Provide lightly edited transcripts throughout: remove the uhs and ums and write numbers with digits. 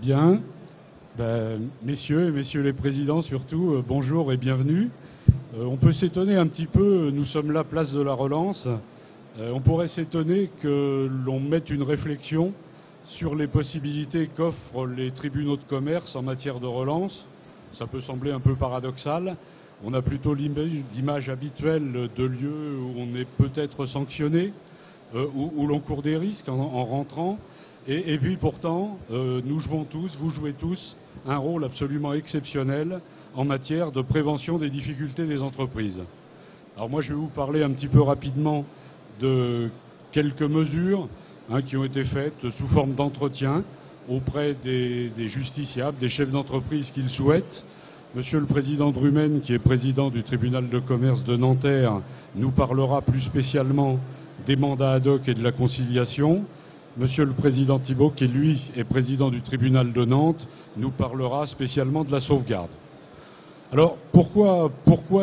Bien. Messieurs et messieurs les présidents surtout, bonjour et bienvenue. On peut s'étonner un petit peu, nous sommes là, place de la Relance. On pourrait s'étonner que l'on mette une réflexion sur les possibilités qu'offrent les tribunaux de commerce en matière de relance. Ça peut sembler un peu paradoxal. On a plutôt l'image habituelle de lieux où on est peut-être sanctionné, où l'on court des risques en rentrant. Et puis pourtant, nous jouons tous, vous jouez tous, un rôle absolument exceptionnel en matière de prévention des difficultés des entreprises. Alors moi, je vais vous parler un petit peu rapidement de quelques mesures qui ont été faites sous forme d'entretien auprès des justiciables, des chefs d'entreprise qui le souhaitent. Monsieur le président Drumen, qui est président du tribunal de commerce de Nanterre, nous parlera plus spécialement des mandats ad hoc et de la conciliation. Monsieur le président Thibault, qui lui est président du tribunal de Nantes, nous parlera spécialement de la sauvegarde. Alors pourquoi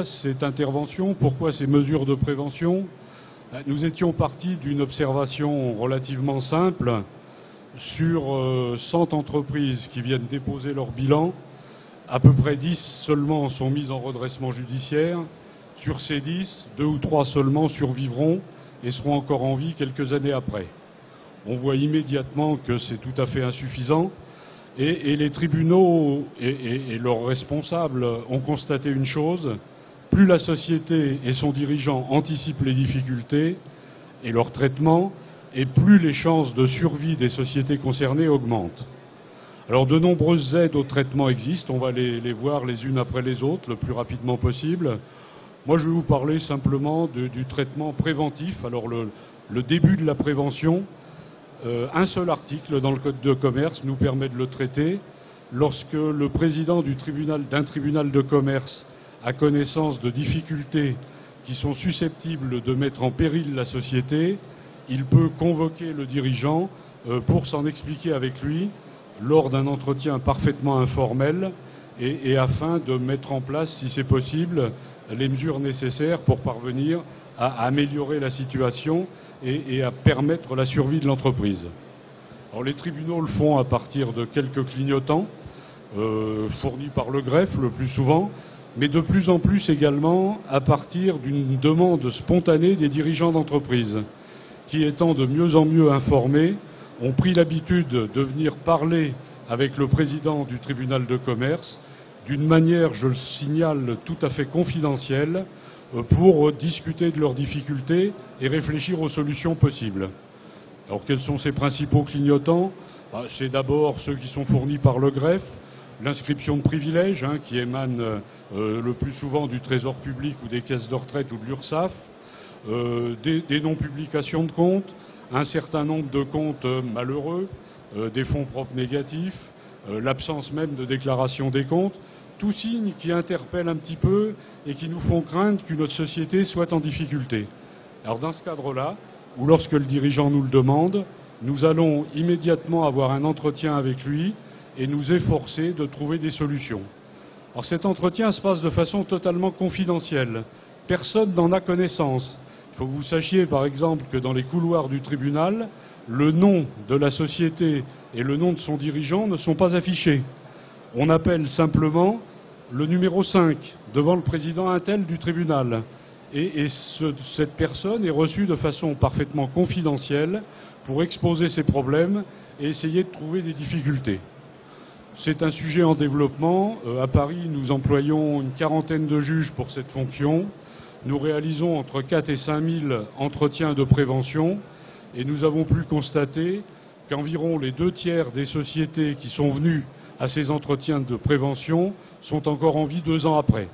cette intervention? Pourquoi ces mesures de prévention? Nous étions partis d'une observation relativement simple. Sur 100 entreprises qui viennent déposer leur bilan, à peu près 10 seulement sont mises en redressement judiciaire. Sur ces 10, 2 ou 3 seulement survivront et seront encore en vie quelques années après. On voit immédiatement que c'est tout à fait insuffisant et les tribunaux et leurs responsables ont constaté une chose: plus la société et son dirigeant anticipent les difficultés et leur traitement, et plus les chances de survie des sociétés concernées augmentent. Alors de nombreuses aides au traitement existent, on va les voir les unes après les autres le plus rapidement possible. Moi je vais vous parler simplement du traitement préventif. Alors le début de la prévention, un seul article dans le Code de commerce nous permet de le traiter. Lorsque le président d'un tribunal de commerce a connaissance de difficultés qui sont susceptibles de mettre en péril la société, il peut convoquer le dirigeant pour s'en expliquer avec lui lors d'un entretien parfaitement informel et afin de mettre en place, si c'est possible, les mesures nécessaires pour parvenir à améliorer la situation et à permettre la survie de l'entreprise. Alors les tribunaux le font à partir de quelques clignotants fournis par le greffe le plus souvent, mais de plus en plus également à partir d'une demande spontanée des dirigeants d'entreprise qui, étant de mieux en mieux informés, ont pris l'habitude de venir parler avec le président du tribunal de commerce d'une manière, je le signale, tout à fait confidentielle, pour discuter de leurs difficultés et réfléchir aux solutions possibles. Alors quels sont ces principaux clignotants? C'est d'abord ceux qui sont fournis par le greffe, l'inscription de privilèges qui émane le plus souvent du Trésor public ou des caisses de retraite ou de l'URSSAF, des non-publications de comptes, un certain nombre de comptes malheureux, des fonds propres négatifs, l'absence même de déclaration des comptes, tous signes qui interpellent un petit peu et qui nous font craindre que notre société soit en difficulté. Alors dans ce cadre-là, ou lorsque le dirigeant nous le demande, nous allons immédiatement avoir un entretien avec lui et nous efforcer de trouver des solutions. Alors cet entretien se passe de façon totalement confidentielle. Personne n'en a connaissance. Il faut que vous sachiez par exemple que dans les couloirs du tribunal, le nom de la société et le nom de son dirigeant ne sont pas affichés. On appelle simplement le numéro 5 devant le président untel du tribunal. Et cette personne est reçue de façon parfaitement confidentielle pour exposer ses problèmes et essayer de trouver des difficultés. C'est un sujet en développement. À Paris, nous employons une quarantaine de juges pour cette fonction. Nous réalisons entre 4 et 5 000 entretiens de prévention et nous avons pu constater qu'environ les 2/3 des sociétés qui sont venues à ces entretiens de prévention sont encore en vie 2 ans après.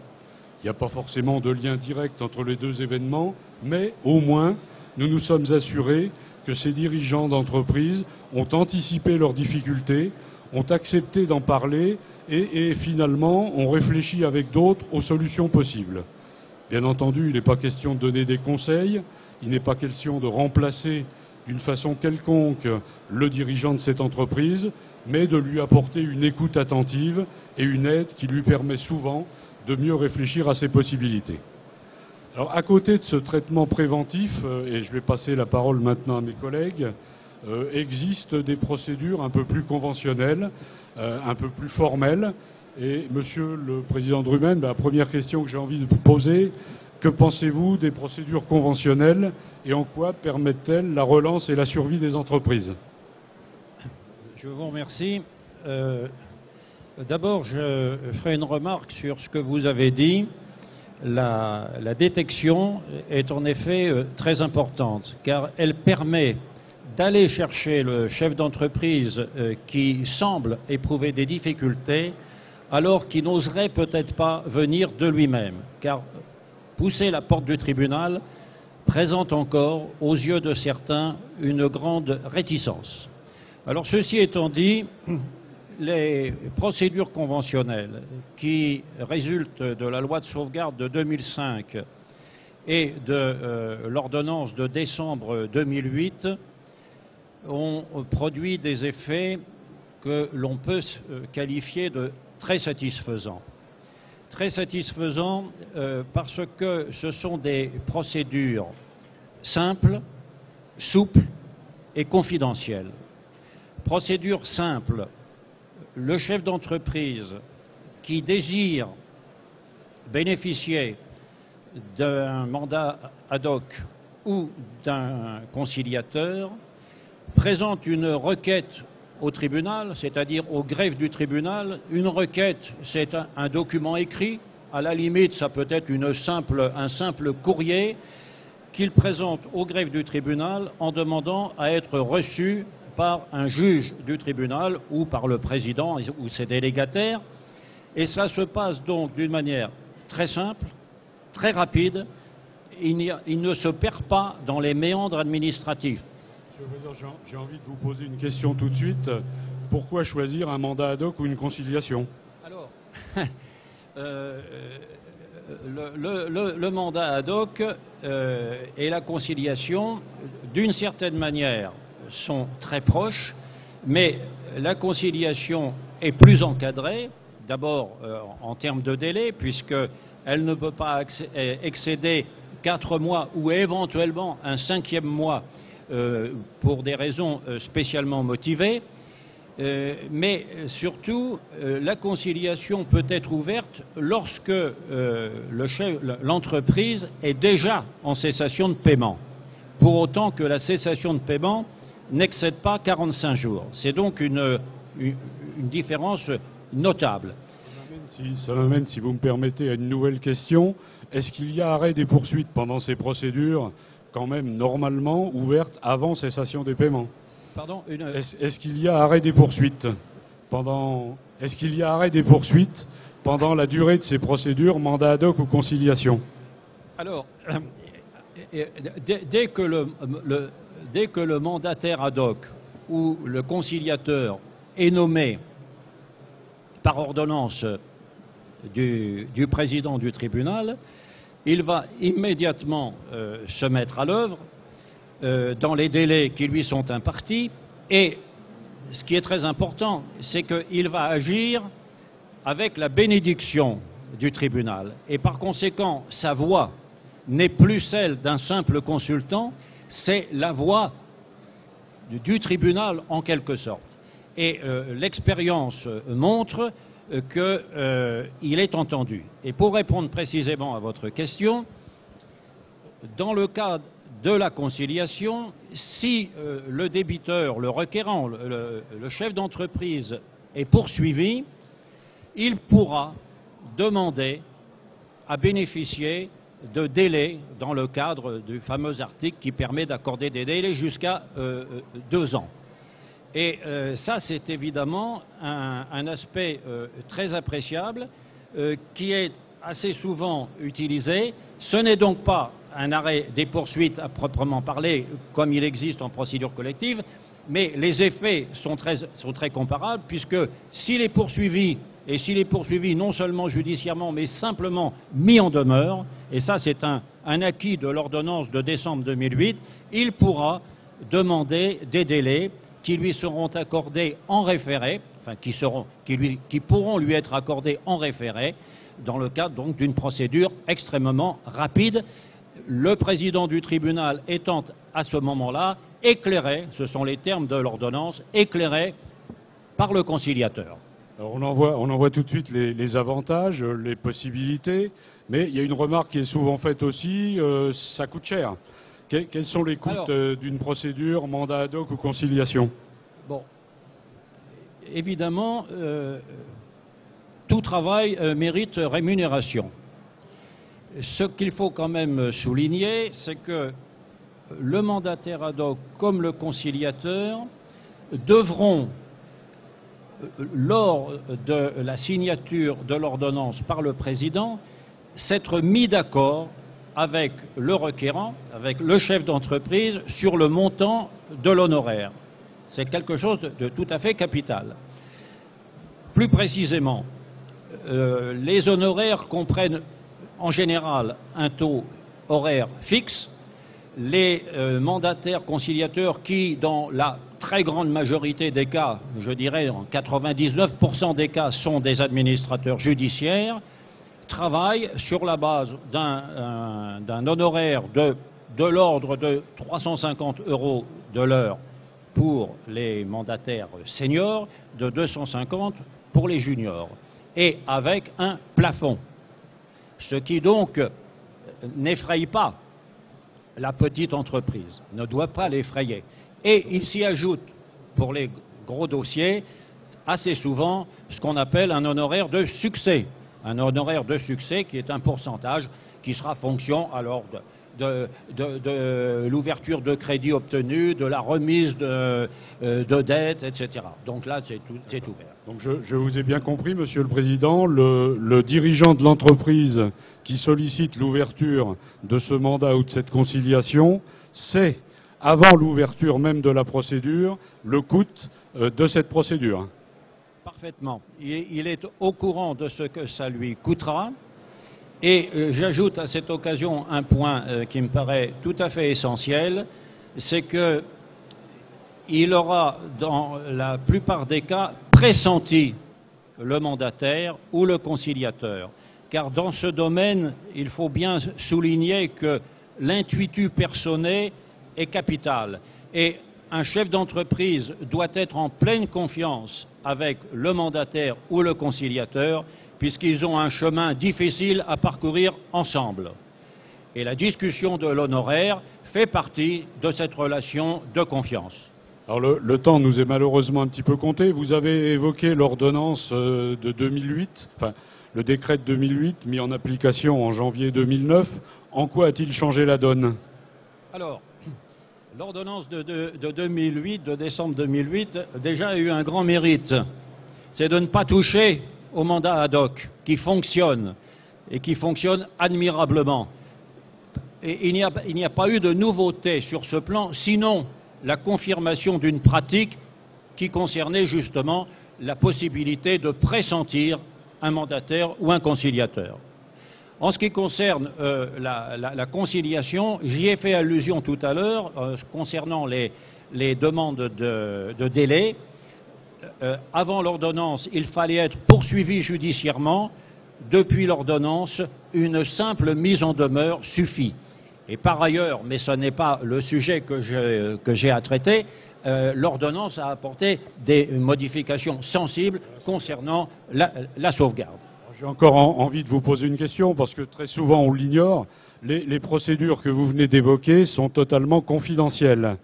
Il n'y a pas forcément de lien direct entre les deux événements, mais au moins nous nous sommes assurés que ces dirigeants d'entreprise ont anticipé leurs difficultés, ont accepté d'en parler et finalement ont réfléchi avec d'autres aux solutions possibles. Bien entendu, il n'est pas question de donner des conseils, il n'est pas question de remplacer d'une façon quelconque le dirigeant de cette entreprise, mais de lui apporter une écoute attentive et une aide qui lui permet souvent de mieux réfléchir à ses possibilités. Alors à côté de ce traitement préventif, et je vais passer la parole maintenant à mes collègues, existent des procédures un peu plus conventionnelles, un peu plus formelles. Et Monsieur le Président Drumen, la première question que j'ai envie de vous poser, que pensez-vous des procédures conventionnelles et en quoi permettent-elles la relance et la survie des entreprises? Je vous remercie. D'abord, je ferai une remarque sur ce que vous avez dit. La détection est en effet très importante, car elle permet d'aller chercher le chef d'entreprise qui semble éprouver des difficultés, alors qu'il n'oserait peut-être pas venir de lui-même, car pousser la porte du tribunal présente encore, aux yeux de certains, une grande réticence. Alors, ceci étant dit, les procédures conventionnelles qui résultent de la loi de sauvegarde de 2005 et de l'ordonnance de décembre 2008 ont produit des effets que l'on peut qualifier de très satisfaisants. Très satisfaisants parce que ce sont des procédures simples, souples et confidentielles. Procédure simple, le chef d'entreprise qui désire bénéficier d'un mandat ad hoc ou d'un conciliateur présente une requête au tribunal, c'est-à-dire au greffe du tribunal. Une requête, c'est un document écrit, à la limite ça peut être un simple courrier qu'il présente au greffe du tribunal en demandant à être reçu par un juge du tribunal ou par le président ou ses délégataires. Et cela se passe donc d'une manière très simple, très rapide. Il ne se perd pas dans les méandres administratifs. Monsieur le Président, j'ai envie de vous poser une question tout de suite. Pourquoi choisir un mandat ad hoc ou une conciliation? Alors, le mandat ad hoc et la conciliation, d'une certaine manière, sont très proches, mais la conciliation est plus encadrée, d'abord en termes de délai, puisqu'elle ne peut pas excéder 4 mois ou éventuellement un 5e mois pour des raisons spécialement motivées. Mais surtout, la conciliation peut être ouverte lorsque l'entreprise est déjà en cessation de paiement, pour autant que la cessation de paiement n'excède pas 45 jours. C'est donc une différence notable. Ça m'amène, si vous me permettez, à une nouvelle question. Est-ce qu'il y a arrêt des poursuites pendant ces procédures, quand même normalement ouvertes avant cessation des paiements? Pardon, Est-ce qu'il y a arrêt des poursuites pendant la durée de ces procédures, mandat ad hoc ou conciliation? Alors, dès que le mandataire ad hoc ou le conciliateur est nommé par ordonnance du président du tribunal, il va immédiatement se mettre à l'œuvre dans les délais qui lui sont impartis, et ce qui est très important, c'est qu'il va agir avec la bénédiction du tribunal, et par conséquent sa voix n'est plus celle d'un simple consultant, c'est la voix du tribunal en quelque sorte. Et l'expérience montre qu'il est entendu. Et pour répondre précisément à votre question, dans le cas de la conciliation, si le débiteur, le requérant, le chef d'entreprise est poursuivi, il pourra demander à bénéficier de délais dans le cadre du fameux article qui permet d'accorder des délais jusqu'à 2 ans. Et ça, c'est évidemment un aspect très appréciable qui est assez souvent utilisé. Ce n'est donc pas un arrêt des poursuites à proprement parler, comme il existe en procédure collective, mais les effets sont très comparables, puisque s'il est poursuivi, et s'il est poursuivi non seulement judiciairement, mais simplement mis en demeure, et ça c'est un acquis de l'ordonnance de décembre 2008, il pourra demander des délais qui lui seront accordés en référé, enfin qui pourront lui être accordés en référé, dans le cadre donc d'une procédure extrêmement rapide. le président du tribunal étant à ce moment-là éclairé, ce sont les termes de l'ordonnance, éclairé par le conciliateur. Alors on en voit tout de suite les avantages, les possibilités, mais il y a une remarque qui est souvent faite aussi, ça coûte cher. Quels sont les coûts d'une procédure, mandat ad hoc ou conciliation? Bon, évidemment, tout travail mérite rémunération. Ce qu'il faut quand même souligner, c'est que le mandataire ad hoc comme le conciliateur devront, lors de la signature de l'ordonnance par le président, s'être mis d'accord avec le requérant, avec le chef d'entreprise, sur le montant de l'honoraire. C'est quelque chose de tout à fait capital. Plus précisément, les honoraires comprennent en général un taux horaire fixe. Les mandataires conciliateurs qui, dans la très grande majorité des cas, je dirais en 99% des cas, sont des administrateurs judiciaires, travaillent sur la base d'un honoraire de l'ordre de 350 € de l'heure pour les mandataires seniors, de 250 pour les juniors, et avec un plafond. Ce qui donc n'effraie pas la petite entreprise, ne doit pas l'effrayer. Et il s'y ajoute, pour les gros dossiers, assez souvent ce qu'on appelle un honoraire de succès. Un honoraire de succès qui est un pourcentage qui sera fonction alors de l'ouverture de crédit obtenu, de la remise de dettes, etc. Donc là, c'est ouvert. Donc je vous ai bien compris, Monsieur le Président, le dirigeant de l'entreprise qui sollicite l'ouverture de ce mandat ou de cette conciliation, c'est, avant l'ouverture même de la procédure, le coût de cette procédure. Parfaitement. Il est au courant de ce que ça lui coûtera. Et j'ajoute à cette occasion un point qui me paraît tout à fait essentiel, c'est qu'il aura, dans la plupart des cas, pressenti le mandataire ou le conciliateur. Car dans ce domaine, il faut bien souligner que l'intuitu personné est capital. Et un chef d'entreprise doit être en pleine confiance avec le mandataire ou le conciliateur, puisqu'ils ont un chemin difficile à parcourir ensemble. Et la discussion de l'honoraire fait partie de cette relation de confiance. Alors le temps nous est malheureusement un petit peu compté. Vous avez évoqué l'ordonnance de 2008, enfin le décret de 2008 mis en application en janvier 2009. En quoi a-t-il changé la donne? Alors, l'ordonnance de 2008, de décembre 2008, déjà a eu un grand mérite. C'est de ne pas toucher au mandat ad hoc, qui fonctionne, et qui fonctionne admirablement. Et il n'y a pas eu de nouveauté sur ce plan, sinon la confirmation d'une pratique qui concernait justement la possibilité de pressentir un mandataire ou un conciliateur. En ce qui concerne la conciliation, j'y ai fait allusion tout à l'heure, concernant les demandes de délai. Avant l'ordonnance, il fallait être poursuivi judiciairement. Depuis l'ordonnance, une simple mise en demeure suffit. Et par ailleurs, mais ce n'est pas le sujet que j'ai à traiter, l'ordonnance a apporté des modifications sensibles concernant la sauvegarde. J'ai encore envie de vous poser une question, parce que très souvent on l'ignore. Les procédures que vous venez d'évoquer sont totalement confidentielles.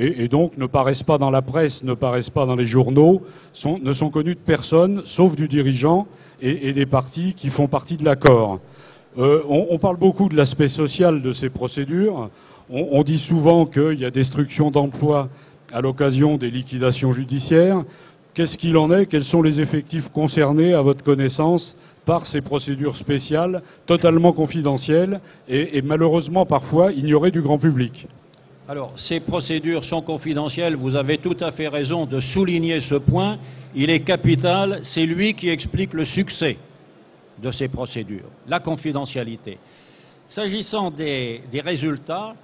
Et donc ne paraissent pas dans la presse, ne paraissent pas dans les journaux, ne sont connues de personne, sauf du dirigeant et des parties qui font partie de l'accord. On parle beaucoup de l'aspect social de ces procédures. On dit souvent qu'il y a destruction d'emplois à l'occasion des liquidations judiciaires. Qu'est-ce qu'il en est? Quels sont les effectifs concernés, à votre connaissance, par ces procédures spéciales, totalement confidentielles et malheureusement parfois ignorées du grand public? Alors, ces procédures sont confidentielles, vous avez tout à fait raison de souligner ce point. Il est capital, c'est lui qui explique le succès de ces procédures, la confidentialité. S'agissant des résultats,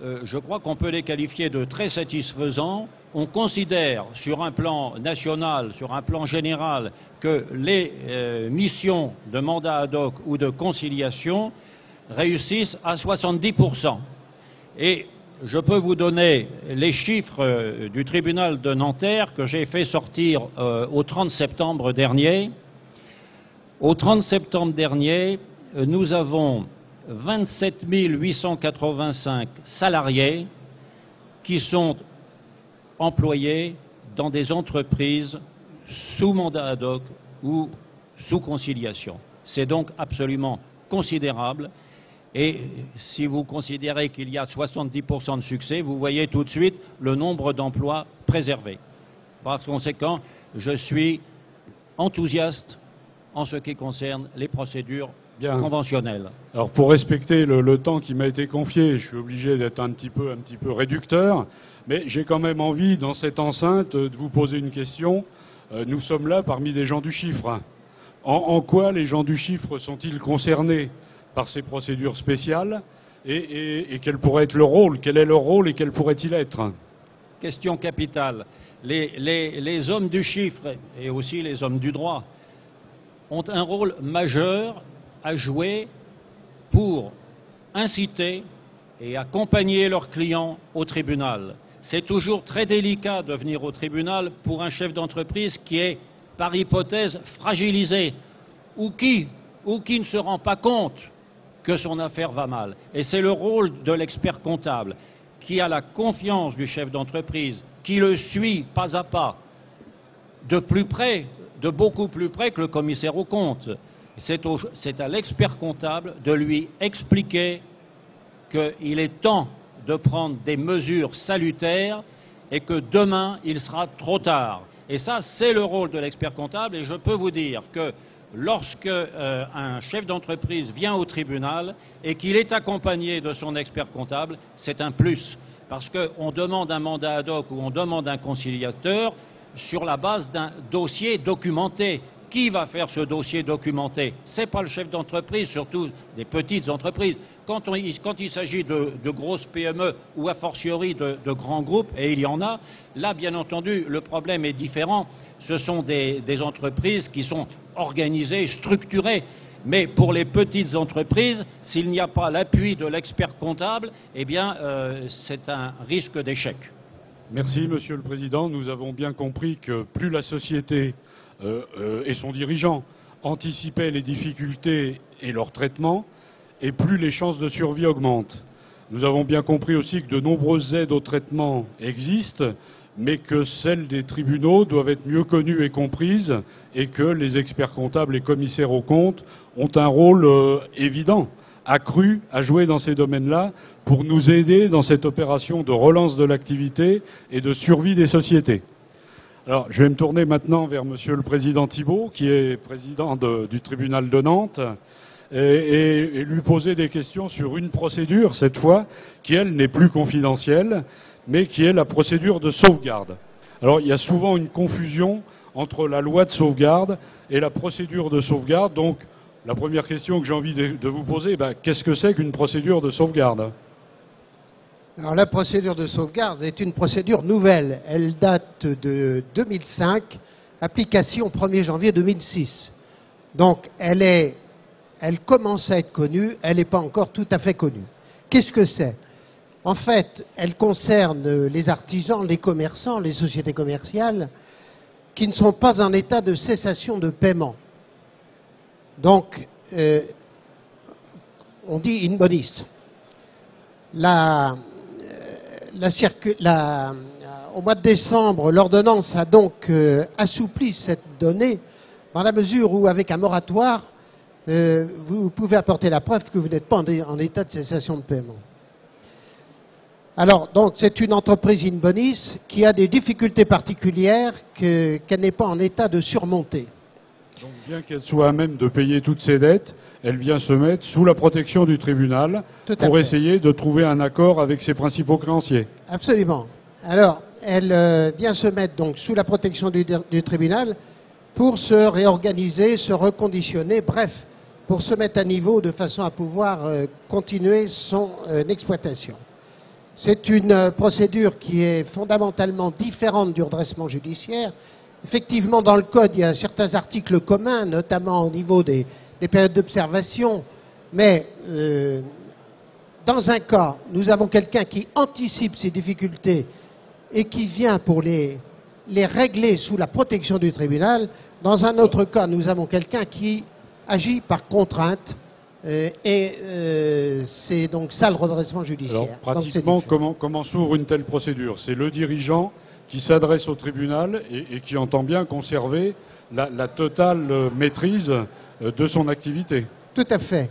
je crois qu'on peut les qualifier de très satisfaisants. On considère sur un plan national, sur un plan général, que les missions de mandat ad hoc ou de conciliation réussissent à 70%. Et je peux vous donner les chiffres du tribunal de Nanterre que j'ai fait sortir au 30 septembre dernier. Au 30 septembre dernier, nous avons 27 885 salariés qui sont employés dans des entreprises sous mandat ad hoc ou sous conciliation. C'est donc absolument considérable. Et si vous considérez qu'il y a 70% de succès, vous voyez tout de suite le nombre d'emplois préservés. Par conséquent, je suis enthousiaste en ce qui concerne les procédures conventionnelles. Alors pour respecter le temps qui m'a été confié, je suis obligé d'être un petit peu réducteur, mais j'ai quand même envie, dans cette enceinte, de vous poser une question. Nous sommes là parmi des gens du chiffre. En quoi les gens du chiffre sont-ils concernés par ces procédures spéciales et quel pourrait être leur rôle? Quel est leur rôle et quel pourrait-il être? Question capitale. Les hommes du chiffre et aussi les hommes du droit ont un rôle majeur à jouer pour inciter et accompagner leurs clients au tribunal. C'est toujours très délicat de venir au tribunal pour un chef d'entreprise qui est, par hypothèse, fragilisé ou qui ne se rend pas compte que son affaire va mal. Et c'est le rôle de l'expert comptable qui a la confiance du chef d'entreprise, qui le suit pas à pas, de plus près, de beaucoup plus près que le commissaire aux comptes. C'est à l'expert comptable de lui expliquer qu'il est temps de prendre des mesures salutaires et que demain, il sera trop tard. Et ça, c'est le rôle de l'expert comptable. Et je peux vous dire que lorsque un chef d'entreprise vient au tribunal et qu'il est accompagné de son expert comptable, c'est un plus. Parce qu'on demande un mandat ad hoc ou on demande un conciliateur sur la base d'un dossier documenté. Qui va faire ce dossier documenté? Ce n'est pas le chef d'entreprise, surtout des petites entreprises. Quand il s'agit de grosses PME ou a fortiori de grands groupes, et il y en a, là, bien entendu, le problème est différent. Ce sont des entreprises qui sont organisées, structurées. Mais pour les petites entreprises, s'il n'y a pas l'appui de l'expert comptable, eh bien, c'est un risque d'échec. Merci, Monsieur le Président. Nous avons bien compris que plus la société et son dirigeant anticipaient les difficultés et leur traitement, et plus les chances de survie augmentent. Nous avons bien compris aussi que de nombreuses aides au traitement existent, mais que celles des tribunaux doivent être mieux connues et comprises, et que les experts comptables et commissaires aux comptes ont un rôle évident, accru à jouer dans ces domaines-là, pour nous aider dans cette opération de relance de l'activité et de survie des sociétés. Alors, je vais me tourner maintenant vers Monsieur le Président Thibault, qui est président du tribunal de Nantes, et lui poser des questions sur une procédure, cette fois, qui, elle, n'est plus confidentielle, mais qui est la procédure de sauvegarde. Alors, il y a souvent une confusion entre la loi de sauvegarde et la procédure de sauvegarde. Donc, la première question que j'ai envie de vous poser, qu'est-ce que c'est qu'une procédure de sauvegarde? Alors la procédure de sauvegarde est une procédure nouvelle. Elle date de 2005, application 1er janvier 2006. Donc elle commence à être connue, elle n'est pas encore tout à fait connue. Qu'est-ce que c'est? En fait, elle concerne les artisans, les commerçants, les sociétés commerciales qui ne sont pas en état de cessation de paiement. Donc, on dit in bonis. Au mois de décembre, l'ordonnance a donc assoupli cette donnée dans la mesure où, avec un moratoire, vous pouvez apporter la preuve que vous n'êtes pas en état de cessation de paiement. Alors, donc, c'est une entreprise in bonis qui a des difficultés particulières qu'elle n'est pas en état de surmonter. Donc, bien qu'elle soit à même de payer toutes ses dettes, elle vient se mettre sous la protection du tribunal pour essayer de trouver un accord avec ses principaux créanciers. Absolument. Alors, elle vient se mettre donc sous la protection du tribunal pour se réorganiser, se reconditionner, bref, pour se mettre à niveau de façon à pouvoir continuer son exploitation. C'est une procédure qui est fondamentalement différente du redressement judiciaire. Effectivement, dans le Code, il y a certains articles communs, notamment au niveau des périodes d'observation, Mais dans un cas, nous avons quelqu'un qui anticipe ces difficultés et qui vient pour les régler sous la protection du tribunal. Dans un autre cas, nous avons quelqu'un qui agit par contrainte c'est donc ça le redressement judiciaire. Alors, pratiquement, comment s'ouvre une telle procédure? C'est le dirigeant qui s'adresse au tribunal et qui entend bien conserver la totale maîtrise de son activité. Tout à fait.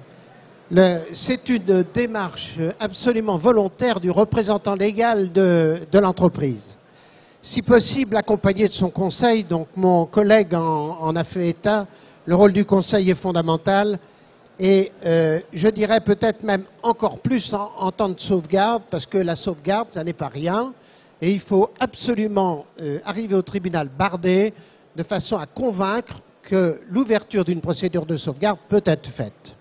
C'est une démarche absolument volontaire du représentant légal de l'entreprise. Si possible, accompagné de son conseil. Donc mon collègue en a fait état. Le rôle du conseil est fondamental. Et je dirais peut-être même encore plus en temps de sauvegarde, parce que la sauvegarde, ça n'est pas rien. Et il faut absolument arriver au tribunal bardé de façon à convaincre que l'ouverture d'une procédure de sauvegarde peut être faite.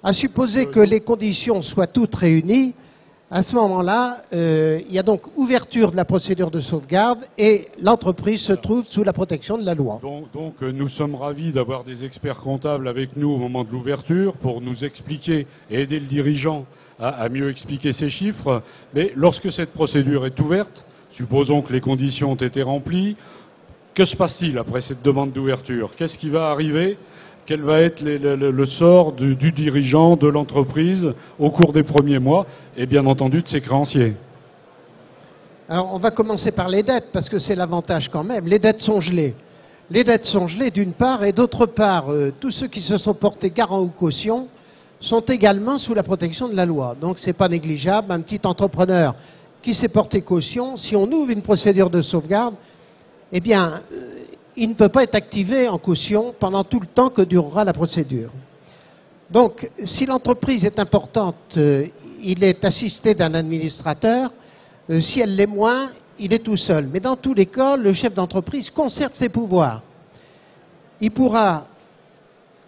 À supposer que les conditions soient toutes réunies, à ce moment-là, il y a donc ouverture de la procédure de sauvegarde et l'entreprise se trouve sous la protection de la loi. Donc nous sommes ravis d'avoir des experts comptables avec nous au moment de l'ouverture pour nous expliquer et aider le dirigeant à mieux expliquer ces chiffres. Mais lorsque cette procédure est ouverte, supposons que les conditions ont été remplies, que se passe-t-il après cette demande d'ouverture? Qu'est-ce qui va arriver? Quel va être le sort du dirigeant de l'entreprise au cours des premiers mois et bien entendu de ses créanciers? Alors on va commencer par les dettes parce que c'est l'avantage quand même. Les dettes sont gelées. Les dettes sont gelées d'une part et d'autre part, tous ceux qui se sont portés garant ou caution sont également sous la protection de la loi. Donc c'est pas négligeable. Un petit entrepreneur qui s'est porté caution, si on ouvre une procédure de sauvegarde, eh bien, il ne peut pas être activé en caution pendant tout le temps que durera la procédure. Donc, si l'entreprise est importante, il est assisté d'un administrateur. Si elle l'est moins, il est tout seul. Mais dans tous les cas, le chef d'entreprise conserve ses pouvoirs. Il pourra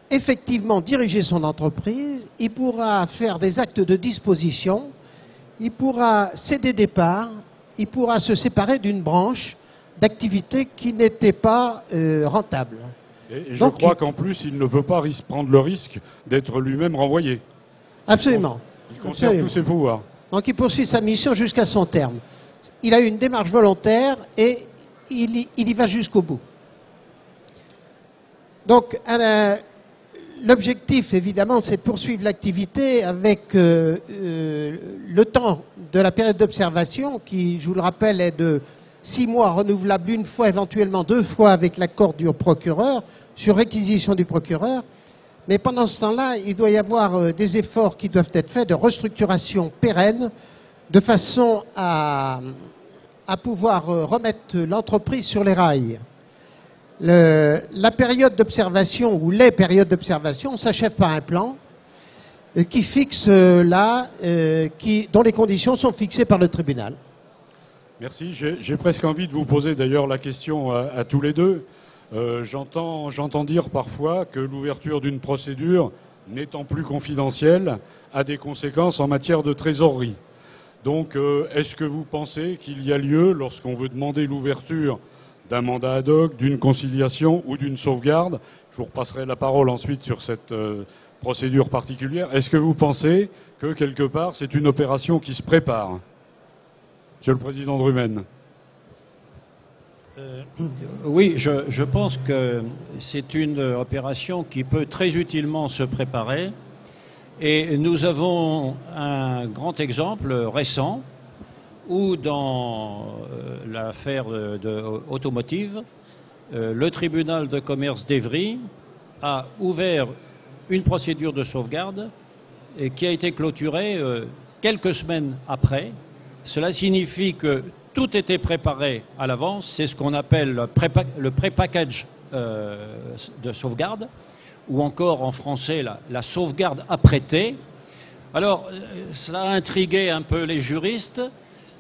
effectivement diriger son entreprise, il pourra faire des actes de disposition, il pourra céder des parts, il pourra se séparer d'une branche d'activité qui n'était pas rentable. Et je crois qu'en plus, il ne peut pas prendre le risque d'être lui-même renvoyé. Absolument. Il conserve tous ses pouvoirs. Donc il poursuit sa mission jusqu'à son terme. Il a eu une démarche volontaire et il y va jusqu'au bout. Donc l'objectif, évidemment, c'est de poursuivre l'activité avec le temps de la période d'observation qui, je vous le rappelle, est de 6 mois renouvelable une fois, éventuellement 2 fois avec l'accord du procureur, sur réquisition du procureur. Mais pendant ce temps-là, il doit y avoir des efforts qui doivent être faits de restructuration pérenne, de façon à pouvoir remettre l'entreprise sur les rails. La période d'observation, ou les périodes d'observation, s'achèvent par un plan qui fixe dont les conditions sont fixées par le tribunal. Merci. J'ai presque envie de vous poser d'ailleurs la question à tous les deux. J'entends dire parfois que l'ouverture d'une procédure, n'étant plus confidentielle, a des conséquences en matière de trésorerie. Donc, est-ce que vous pensez qu'il y a lieu, lorsqu'on veut demander l'ouverture d'un mandat ad hoc, d'une conciliation ou d'une sauvegarde, je vous repasserai la parole ensuite sur cette procédure particulière, est-ce que vous pensez que quelque part c'est une opération qui se prépare? Monsieur le Président Drumen. Oui, je pense que c'est une opération qui peut très utilement se préparer. Et nous avons un grand exemple récent où, dans l'affaire automotive, le tribunal de commerce d'Évry a ouvert une procédure de sauvegarde qui a été clôturée quelques semaines après. Cela signifie que tout était préparé à l'avance, c'est ce qu'on appelle le pré-package de sauvegarde, ou encore en français la sauvegarde apprêtée. Alors, ça a intrigué un peu les juristes,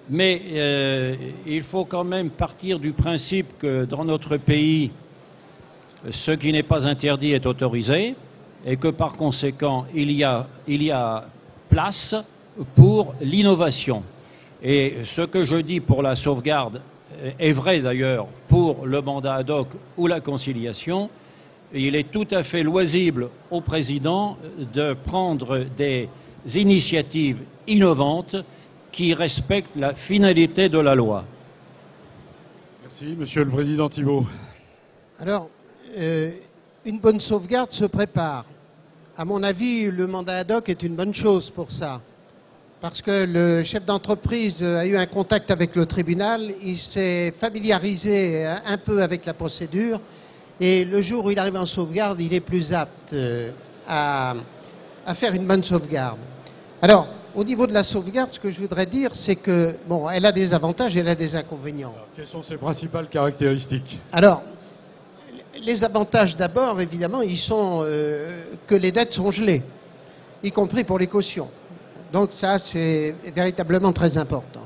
mais il faut quand même partir du principe que dans notre pays, ce qui n'est pas interdit est autorisé, et que par conséquent, il y a place pour l'innovation. Et ce que je dis pour la sauvegarde est vrai d'ailleurs pour le mandat ad hoc ou la conciliation. il est tout à fait loisible au président de prendre des initiatives innovantes qui respectent la finalité de la loi. Merci, Monsieur le Président Thibault. Alors, une bonne sauvegarde se prépare. À mon avis, le mandat ad hoc est une bonne chose pour ça. Parce que le chef d'entreprise a eu un contact avec le tribunal, il s'est familiarisé un peu avec la procédure, et le jour où il arrive en sauvegarde, il est plus apte à faire une bonne sauvegarde. Alors, au niveau de la sauvegarde, ce que je voudrais dire, c'est que, bon, elle a des avantages et elle a des inconvénients. Alors, quelles sont ses principales caractéristiques? Alors, les avantages d'abord, évidemment, ils sont que les dettes sont gelées, y compris pour les cautions. Donc ça, c'est véritablement très important.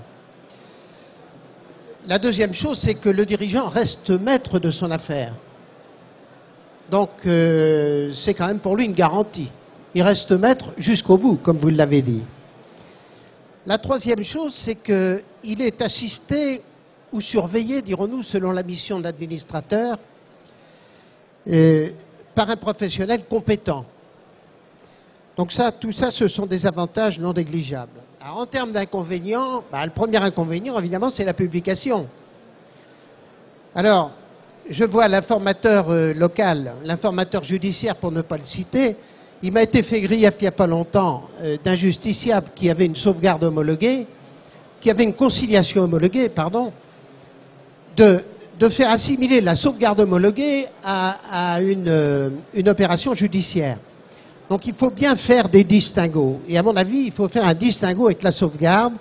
La deuxième chose, c'est que le dirigeant reste maître de son affaire. Donc c'est quand même pour lui une garantie. Il reste maître jusqu'au bout, comme vous l'avez dit. La troisième chose, c'est qu'il est assisté ou surveillé, dirons-nous, selon la mission de l'administrateur, par un professionnel compétent. Donc ça, tout ça, ce sont des avantages non négligeables. Alors en termes d'inconvénients, le premier inconvénient, évidemment, c'est la publication. Alors, je vois l'informateur local, l'informateur judiciaire, pour ne pas le citer, il m'a été fait grief il n'y a pas longtemps d'un justiciable qui avait une sauvegarde homologuée, qui avait une conciliation homologuée, pardon, de faire assimiler la sauvegarde homologuée à une opération judiciaire. Donc il faut bien faire des distinguos. Et à mon avis, il faut faire un distinguo avec la sauvegarde.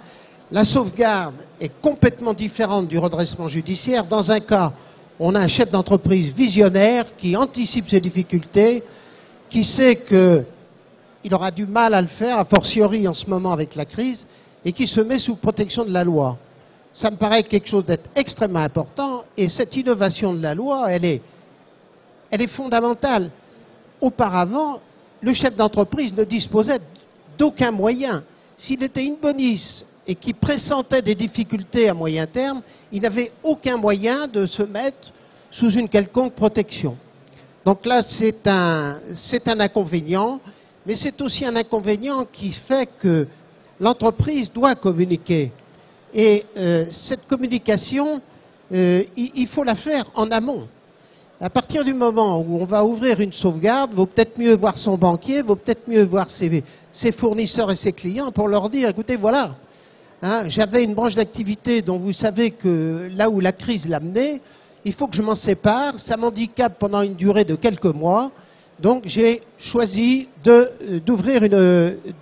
La sauvegarde est complètement différente du redressement judiciaire. Dans un cas, on a un chef d'entreprise visionnaire qui anticipe ses difficultés, qui sait qu'il aura du mal à le faire, a fortiori en ce moment avec la crise, et qui se met sous protection de la loi. Ça me paraît quelque chose d'être extrêmement important, et cette innovation de la loi, elle est fondamentale. Auparavant, le chef d'entreprise ne disposait d'aucun moyen. S'il était une bonisse et qu'il pressentait des difficultés à moyen terme, il n'avait aucun moyen de se mettre sous une quelconque protection. Donc là, c'est un inconvénient, mais c'est aussi un inconvénient qui fait que l'entreprise doit communiquer. Et cette communication, il faut la faire en amont. À partir du moment où on va ouvrir une sauvegarde, vaut peut-être mieux voir son banquier, vaut peut-être mieux voir ses fournisseurs et ses clients pour leur dire, écoutez, voilà, hein, j'avais une branche d'activité dont vous savez que là où la crise l'a menée, il faut que je m'en sépare, ça m'handicape pendant une durée de quelques mois, donc j'ai choisi de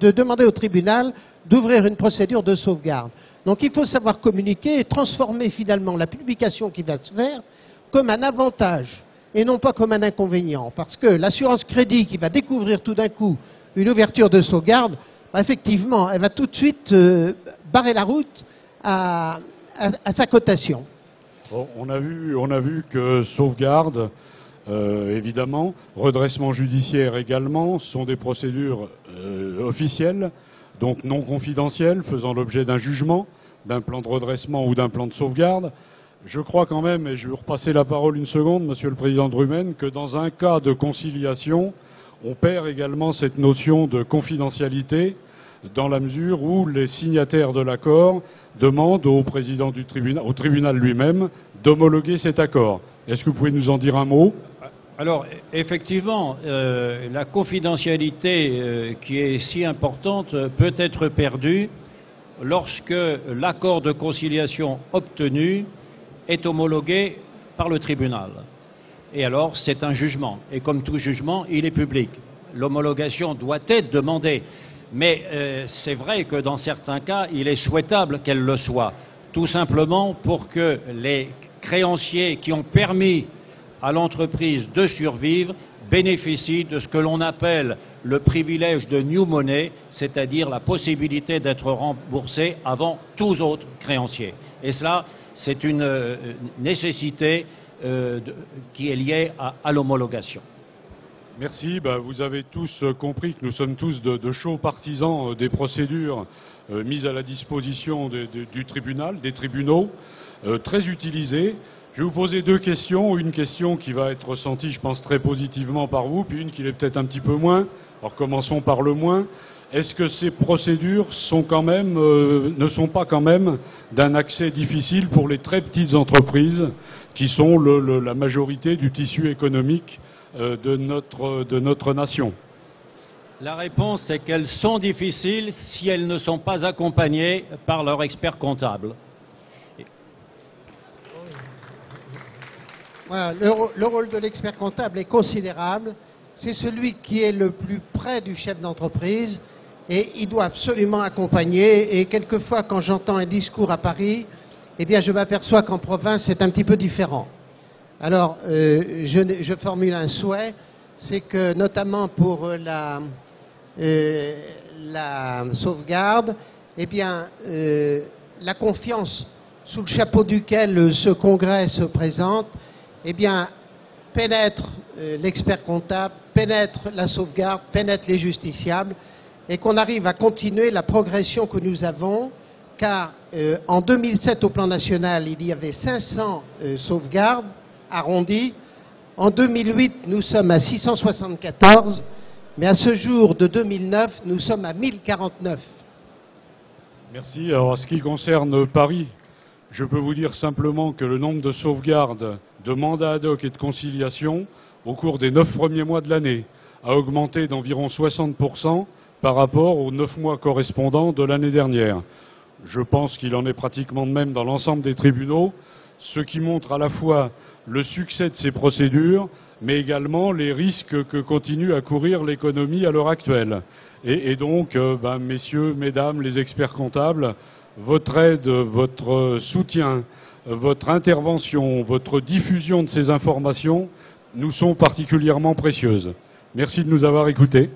demander au tribunal d'ouvrir une procédure de sauvegarde. Donc il faut savoir communiquer et transformer finalement la publication qui va se faire comme un avantage et non pas comme un inconvénient. Parce que l'assurance crédit qui va découvrir tout d'un coup une ouverture de sauvegarde, effectivement, elle va tout de suite barrer la route à sa cotation. Bon, on a vu que sauvegarde, évidemment, redressement judiciaire également, sont des procédures officielles, donc non confidentielles, faisant l'objet d'un jugement, d'un plan de redressement ou d'un plan de sauvegarde. Je crois quand même, et je vais vous repasser la parole une seconde, Monsieur le Président Drumen, que dans un cas de conciliation, on perd également cette notion de confidentialité, dans la mesure où les signataires de l'accord demandent au président du tribunal, au tribunal lui-même, d'homologuer cet accord. Est-ce que vous pouvez nous en dire un mot? Alors, effectivement, la confidentialité qui est si importante peut être perdue lorsque l'accord de conciliation obtenu est homologué par le tribunal. Et alors, c'est un jugement. Et comme tout jugement, il est public. L'homologation doit être demandée. Mais c'est vrai que dans certains cas, il est souhaitable qu'elle le soit. Tout simplement pour que les créanciers qui ont permis à l'entreprise de survivre bénéficient de ce que l'on appelle le privilège de new money, c'est-à-dire la possibilité d'être remboursé avant tous autres créanciers. Et cela, c'est une nécessité qui est liée à l'homologation. Merci. Vous avez tous compris que nous sommes tous de chauds partisans des procédures mises à la disposition du tribunal, des tribunaux, très utilisées. Je vais vous poser deux questions. Une question qui va être ressentie, je pense, très positivement par vous, puis une qui l'est peut-être un petit peu moins. Alors commençons par le moins. Est-ce que ces procédures sont quand même, ne sont pas quand même d'un accès difficile pour les très petites entreprises qui sont la majorité du tissu économique de notre nation? La réponse est qu'elles sont difficiles si elles ne sont pas accompagnées par leur expert comptable. Voilà, le rôle de l'expert comptable est considérable. C'est celui qui est le plus près du chef d'entreprise et il doit absolument accompagner. Et quelquefois, quand j'entends un discours à Paris, eh bien, je m'aperçois qu'en province, c'est un petit peu différent. Alors, je formule un souhait, c'est que notamment pour la sauvegarde, eh bien, la confiance sous le chapeau duquel ce congrès se présente, eh bien, pénètre l'expert comptable, pénètre la sauvegarde, pénètre les justiciables, et qu'on arrive à continuer la progression que nous avons, car en 2007, au plan national, il y avait 500 sauvegardes arrondies. En 2008, nous sommes à 674, mais à ce jour de 2009, nous sommes à 1049. Merci. Alors, en ce qui concerne Paris, je peux vous dire simplement que le nombre de sauvegardes, de mandats ad hoc et de conciliation, au cours des 9 premiers mois de l'année, a augmenté d'environ 60% par rapport aux 9 mois correspondants de l'année dernière. Je pense qu'il en est pratiquement de même dans l'ensemble des tribunaux, ce qui montre à la fois le succès de ces procédures, mais également les risques que continue à courir l'économie à l'heure actuelle. Et donc, messieurs, mesdames, les experts comptables, votre aide, votre soutien, votre intervention, votre diffusion de ces informations nous sont particulièrement précieuses. Merci de nous avoir écoutés.